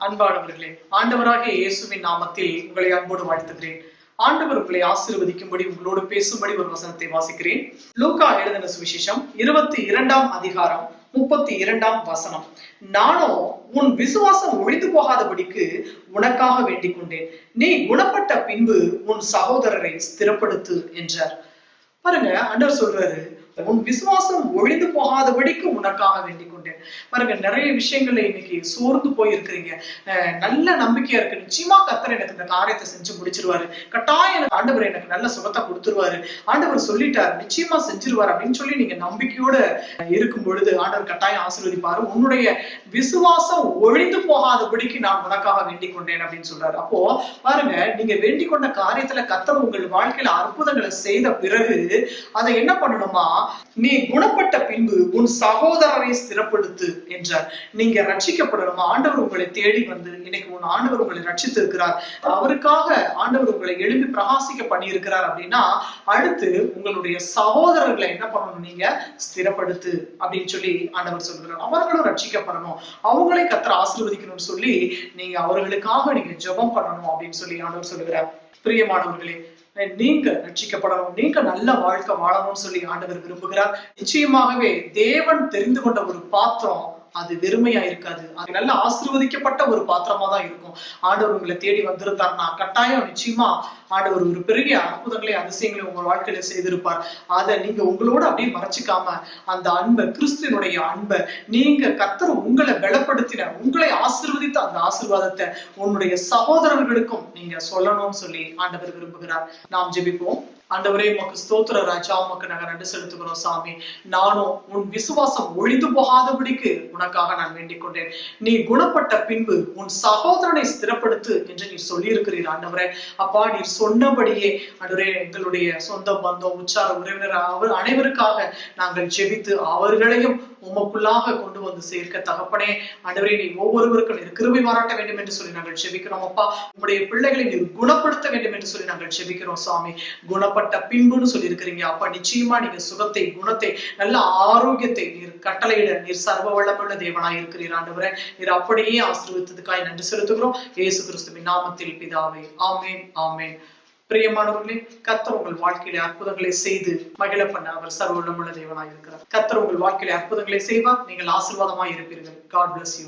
அன்பானவர்களே, ஆண்டவராகிய இயேசுவின் நாமத்தில் உங்களை அன்போடு வாழ்த்துகிறேன். ஆண்டவர் உங்களை ஆசீர்வதிக்கும்படி உங்களோடு பேசும்படி ஒரு வசனத்தை வாசிக்கிறேன். லூக்கா எழுதின சுவிசேஷம் 22ஆம் அதிகாரம் 32ஆம் வசனம். நானோ உன் விசுவாசம் ஒழிந்து போகாதபடிக்கு உனக்காக வேண்டிக் கொண்டேன். நீ குணப்பட்ட பின்பு உன் சகோதரரை ஸ்திரப்படுத்து என்றார். பாருங்க, ஆண்டவர் சொல்றாரு, உன் விசுவாசம் ஒழிந்து போகாதபடிக்கு உனக்காக வேண்டிக் கொண்டேன். பாருங்க, நிறைய விஷயங்கள்ல இன்னைக்கு சோர்ந்து போயிருக்கிறீங்க. நல்ல நம்பிக்கையா இருக்கு, நிச்சயமா கர்த்தர் எனக்கு இந்த காரியத்தை செஞ்சு முடிச்சிருவாரு, கட்டாயம் எனக்கு ஆண்டவர் எனக்கு நல்ல சுகத்தை கொடுத்துருவாரு, ஆண்டவர் சொல்லிட்டாரு, நிச்சயமா செஞ்சிருவாரு அப்படின்னு சொல்லி நீங்க நம்பிக்கையோட இருக்கும் பொழுது ஆண்டவர் கட்டாயம் ஆசீர்வதிப்பாரு. உன்னுடைய விசுவாசம் ஒழிந்து போகாதபடிக்கு நான் உனக்காக வேண்டிக் கொண்டேன் அப்படின்னு சொல்றாரு. அப்போ பாருங்க, நீங்க வேண்டிக் கொண்ட காரியத்துல கர்த்தர் உங்கள் வாழ்க்கையில அற்புதங்களை செய்த பிறகு அதை என்ன பண்ணணுமா, நீ குணப்பட்ட பின்பு உன் சகோதரரை ஸ்திரப்படுத்து என்றார். நீங்க ரட்சிக்கப்படணுமா, ஆண்டவர் உங்களை தேடி வந்து இன்னைக்கு உன் ஆண்டவர் உங்களை ரட்சித்து இருக்கிறார், அவருக்காக ஆண்டவர் உங்களை எழுப்பி பிரகாசிக்க பண்ணி இருக்கிறார் அப்படின்னா அடுத்து உங்களுடைய சகோதரர்களை என்ன பண்ணணும், நீங்க ஸ்திரப்படுத்து அப்படின்னு சொல்லி ஆண்டவர் சொல்கிறார். அவர்களும் ரட்சிக்கப்படணும், அவங்களே கர்த்தர் ஆசீர்வதிக்கணும்னு சொல்லி நீங்க அவர்களுக்காக நீங்க ஜெபம் பண்ணணும் அப்படின்னு சொல்லி ஆண்டவர் சொல்லுகிறார். பிரியமானவர்களே, நீங்க ரட்சிக்கப்படணும், நீங்க நல்ல வாழ்க்கை வாழணும்னு சொல்லி ஆண்டவர் விரும்புகிறார். நிச்சயமாகவே தேவன் தெரிந்து கொண்ட ஒரு பாத்திரம் அது வெறுமையா இருக்காது, அது நல்ல ஆசீர்வதிக்கப்பட்ட ஒரு பாத்திரமா தான் இருக்கும். ஆண்டவர் உங்களை தேடி வந்திருந்தார்னா கட்டாயம் நிச்சயமா ஆண்டவர் ஒரு பெரிய அற்புதங்களை அதிசயங்களை உங்க வாழ்க்கையில செய்திருப்பார். அதை நீங்க உங்களோட அப்படியே மறைச்சிக்காம அந்த அன்பை, கிறிஸ்துவனுடைய அன்பை, நீங்க கர்த்தர் உங்களை பலப்படுத்தின, உங்களை ஆசீர்வதித்த அந்த ஆசீர்வாதத்தை உன்னுடைய சகோதரர்களுக்கும் நீங்க சொல்லணும்னு சொல்லி ஆண்டவர் விரும்புகிறார். நாம் ஜெபிப்போம். ஆண்டவரே, உமக்கு ஸ்தோத்திர ராஜா, உமக்கு நாங்கள் நன்றி செலுத்துகிறோம் சாமி. நானும் உன் விசுவாசம் ஒழிந்து போகாதபடிக்கு உனக்காக நான் வேண்டிக் கொண்டேன். நீ குணப்பட்ட பின்பு உன் சகோதரனை ஸ்திரப்படுத்து என்று நீர் சொல்லி இருக்கிறீர் ஆண்டவரே. அப்பா, நீர் சொன்னபடியே ஆண்டவரே, எங்களுடைய சொந்த பந்தம், உச்சார உறவினர் அவர் அனைவருக்காக நாங்கள் ஜெபித்து அவர்களையும் உமக்குள்ளாக கொண்டு வந்து சேர்க்க தகப்பனே, ஆண்டவரே, நீ ஒவ்வொருவருக்கும் நீர் கிருபை பாராட்ட வேண்டும் என்று சொல்லி நாங்கள் ஜெபிக்கிறோம். அப்பா, உங்களுடைய பிள்ளைகளை நீர் குணப்படுத்த வேண்டும் என்று சொல்லி நாங்கள் ஜெபிக்கிறோம் சாமி. குணப்பட்ட பின்புன்னு சொல்லி இருக்கிறீங்க அப்பா, நிச்சயமா நீங்க சுகத்தை, குணத்தை, நல்ல ஆரோக்கியத்தை நீர் கட்டளையிட நீர் சர்வ வல்லமுள்ள தேவனாய் இருக்கிறீர் ஆண்டவரே. நீர் அப்படியே ஆசீர்வதித்ததுக்காய் நன்றி செலுத்துகிறோம் இயேசு கிறிஸ்துவின் நாமத்தில் பிதாவே, ஆமேன், ஆமேன். பிரியமானவர்களே, கர்த்தர் உங்கள் வாழ்க்கையில அற்புதங்களை செய்து மகிழ பண்ண அவர் சர்வ வல்லமுள்ள தேவனாய் இருக்கிறார். கர்த்தர் உங்கள் வாழ்க்கையில அற்புதங்களை செய்வார். நீங்கள் ஆசீர்வாதமாய் இருப்பீர்கள். God bless you.